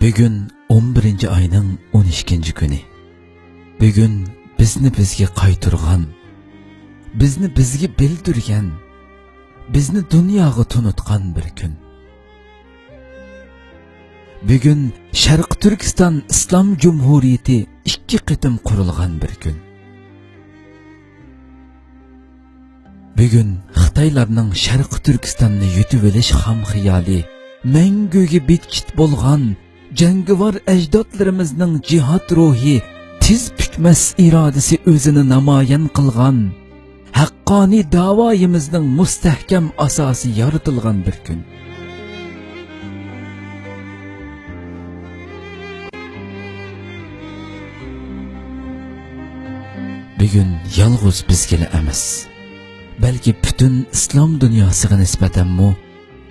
Bugün 11 ayning 12 kuni. Bugün bizni bizga qaytirgan, bizni bizga bildirgan, bizni dunyoga tunutgan bir kun. Bugün Sharq Turkiston Islom Jumhuriyati 2 qitim qurilgan bir kun. Bugün Xitoylarning Sharq Turkistonni yutib olish ham xiyoli, manguga bitkit bo'lgan jangovar ajdodlarimizning jihad ruhi, tiz bukmas irodasi o'zini namoyon qilgan, haqqoniy da'voyimizning mustahkam asosi yaratilgan bir kun. Bugun yolg'iz bizga emas, balki butun islom dunyosiga nisbatan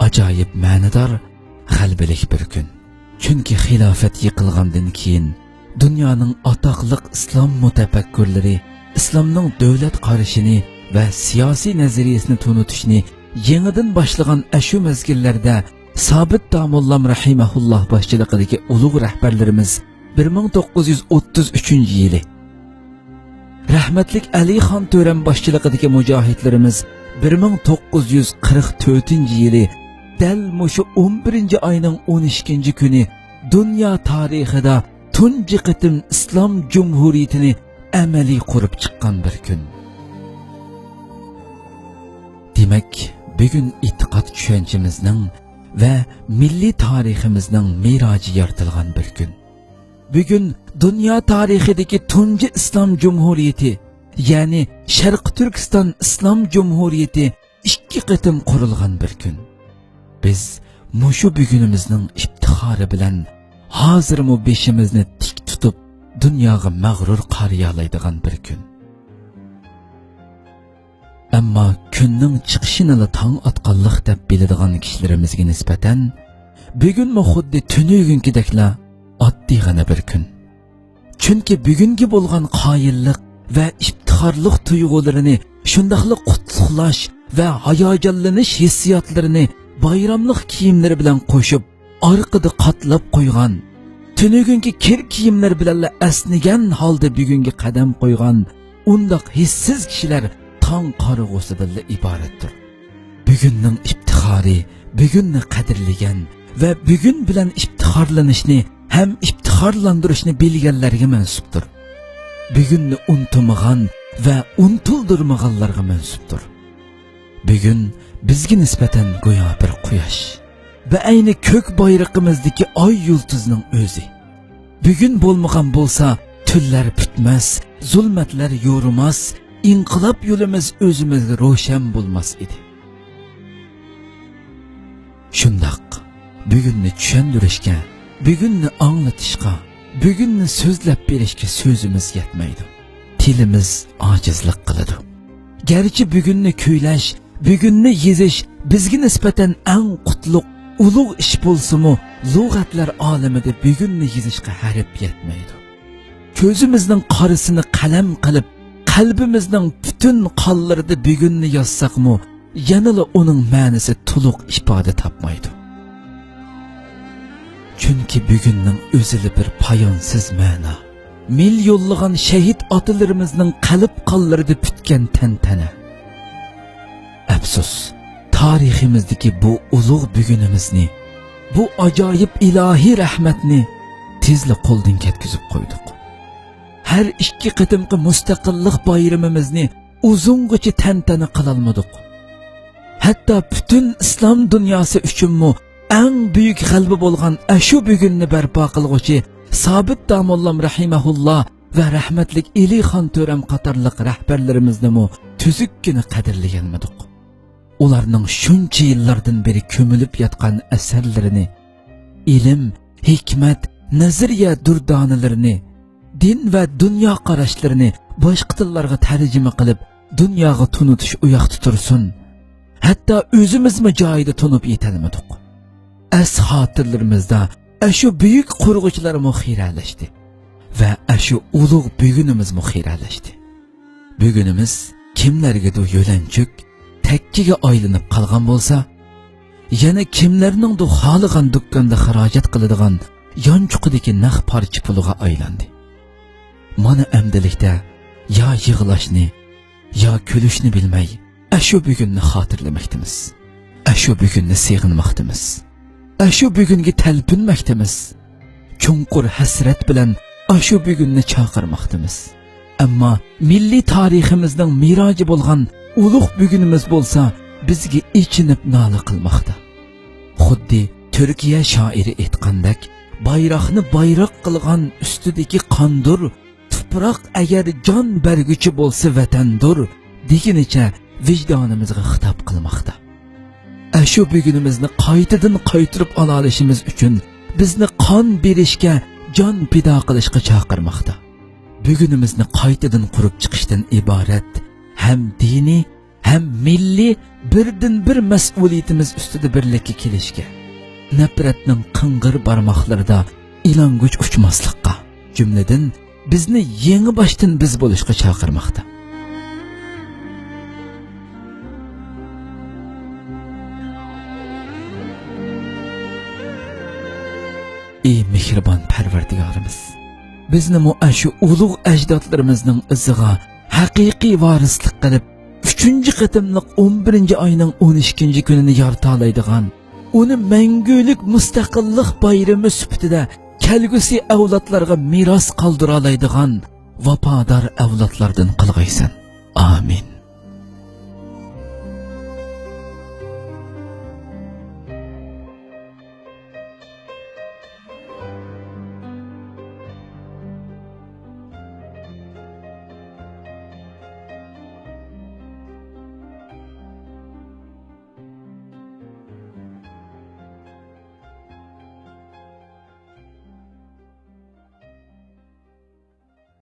ajoyib ma'nodor g'albilik bir kun. Chunki xilofat yiqilgandan keyin dunyoning atoqliq islom mutafakkurlari islomning davlat qarashini va siyosiy nazariyasini tunutishni yangidan boshlagan ashu mezgillarda Sobit Damollam rahimahulloh boshchiligidagi ulug' rahbarlarimiz 1933-yili, rahmatlik Ali Xon To'ram boshchiligidagi mujohidlarimiz 1944-yili dal mushu 11 ayning 12 kuni dunyo tarixida tunji qitim islom jumhuriyatini amaliy qurib chiqqan bir kun. Demak, bugun e'tiqod tushunchimizning va milliy tariximizning meroji yoritilgan bir kun. Bugun dunyo tarixidagi tunji islom jumhuriyati, ya'ni Sharq Turkiston Islom Jumhuriyati 2 qitim qurilgan bir kun. Biz mushu bugunimizning iftixori bilan hozirmi beshimizni tik tutib dunyoga mag'rur qariyalaydigan bir kun. Ammo kunning chiqishini tong otqanlik deb biladigan kishilarimizga nisbatan bugunmi xuddi tunugunkidekla oddiygina bir kun. Chunki bugungi bo'lgan qoyillik va iftixorlik tuyg'ularini, shundaqli qutlug'lash va hayajonlanish hissiyotlarini bayramlik kiyimlari bilan qo'shib orqada qatlab qo'ygan, tunugungi kir kiyimlar bilan asnigan holda bugunga qadam qo'ygan undoq hissiz kishilar tong qarag'usidan iboratdir. Bugunning iftixori, bugunni qadrlagan va bugun bilan iftixorlanishni ham iftixorlantirishni bilganlarga mansubdir. Bugunni unutmagan va unutildirmaganlarga mansubdir. Bugun bizga nisbatan go'yo bir quyosh va ayni ko'k bayrog'imizdagi oy yulduzning o'zi. Bugun bo'lmagan bo'lsa, tunlar bitmas, zulmatlar yo'rimas, inqilob yo'limiz o'zimizga ro'shan bo'lmas edi. Shundoq, bugunni tushuntirishga, bugunni anglatishga, bugunni so'zlab berishga so'zimiz yetmaydi. Tilimiz ojizlik qiladi. Garchi bugunni kuylash, bugunni yezish bizga nisbatan eng qutlug' ulug' ish bo'lsa-mu, lug'atlar olamida bugunni yezishga harf yetmaydi. Ko'zimizning qorisini qalam qilib, qalbimizning butun qonlarida bugunni yozsaqmi, yanada uning ma'nosi to'liq ifoda topmaydi. Chunki bugunning o'zida bir poyonsiz ma'no, milyonlagan shahid otalarimizning qalb qonlarida bitgan tantana. Afsus, tariximizdagi bu ulug' bugunimizni, bu ajoyib ilohiy rahmatni tezli qo'ldan ketkizib qo'ydik. Har 2 qitimqi mustaqillik bayramimizni uzungacha tantana qilolmadik. Hatto butun islom dunyosi uchunmi eng buyuk g'alaba bo'lgan ashu bugunni barpo qilguvchi Sobit Damollam rahimahulloh va rahmatlik Ali Xon To'ram qatorliq rahbarlarimizni tuzukkina qadrlaganmidik. ularning shuncha yillardan beri ko'milib yotgan asarlarini, ilm, hikmat, nazariya durdonalarini, din va dunyo qarashlarini boshqa tillarga tarjima qilib, dunyoga tunutish u yoqda tursin. Hatto o'zimizmi joyida tunib yetolmadik. As xotirlarimizda shu buyuk qurg'uvchilar muxiralashdi va shu ulug' bugunimiz muxiralashdi. Bugunimiz kimlargadir yo'lanchuk, takkiga aylanib qolgan bo'lsa, yana kimlarning xohlagan do'konda xarajat qiladigan yonchuqidagi naq parcha puliga aylandi. Mana amdilikda yo yig'lashni, yo kulishni bilmay, shu bugunni xotirlamoqdamiz. Shu bugunni seg'inmoqdamiz. Shu bugunga talpinmoqdamiz. Chunqur hasrat bilan shu bugunni chaqirmoqdamiz. Ammo milliy tariximizning miroji bo'lgan ulug' bugunimiz bo'lsa, bizga ichinib nola qilmoqda. Xuddi Turkiya shoiri aytgandek, bayroqni bayroq qilgan ustidagi qondur, tuproq agar jon berguchi bo'lsa vatandur, deginicha vijdonimizga xitob qilmoqda. Shu bugunimizni qaytadan qaytirib ola olishimiz uchun bizni qon berishga, jon pido qilishga chaqirmoqda. Bugunimizni qaytadan qurib chiqishdan iborat ham diniy, ham milliy birdan-bir mas'uliyatimiz ustida birlikka kelishga, nafratning qing'ir barmoqlarida ilonguch uchmaslikqa, jumladan bizni yangi boshdan biz bo'lishga chaqirmoqda. Ey mehribon Parvardigorimiz, bizni shu ulug' ajdodlarimizning iziga haqiqiy varislik qilib, 3-qatimliq 11-oyning 12-kunini yorita oladigan, uni mangulik mustaqillik bayrami sifatida kelgusi avlodlarga meros qoldira oladigan vafodor avlodlardan qilg'aysan. Amin.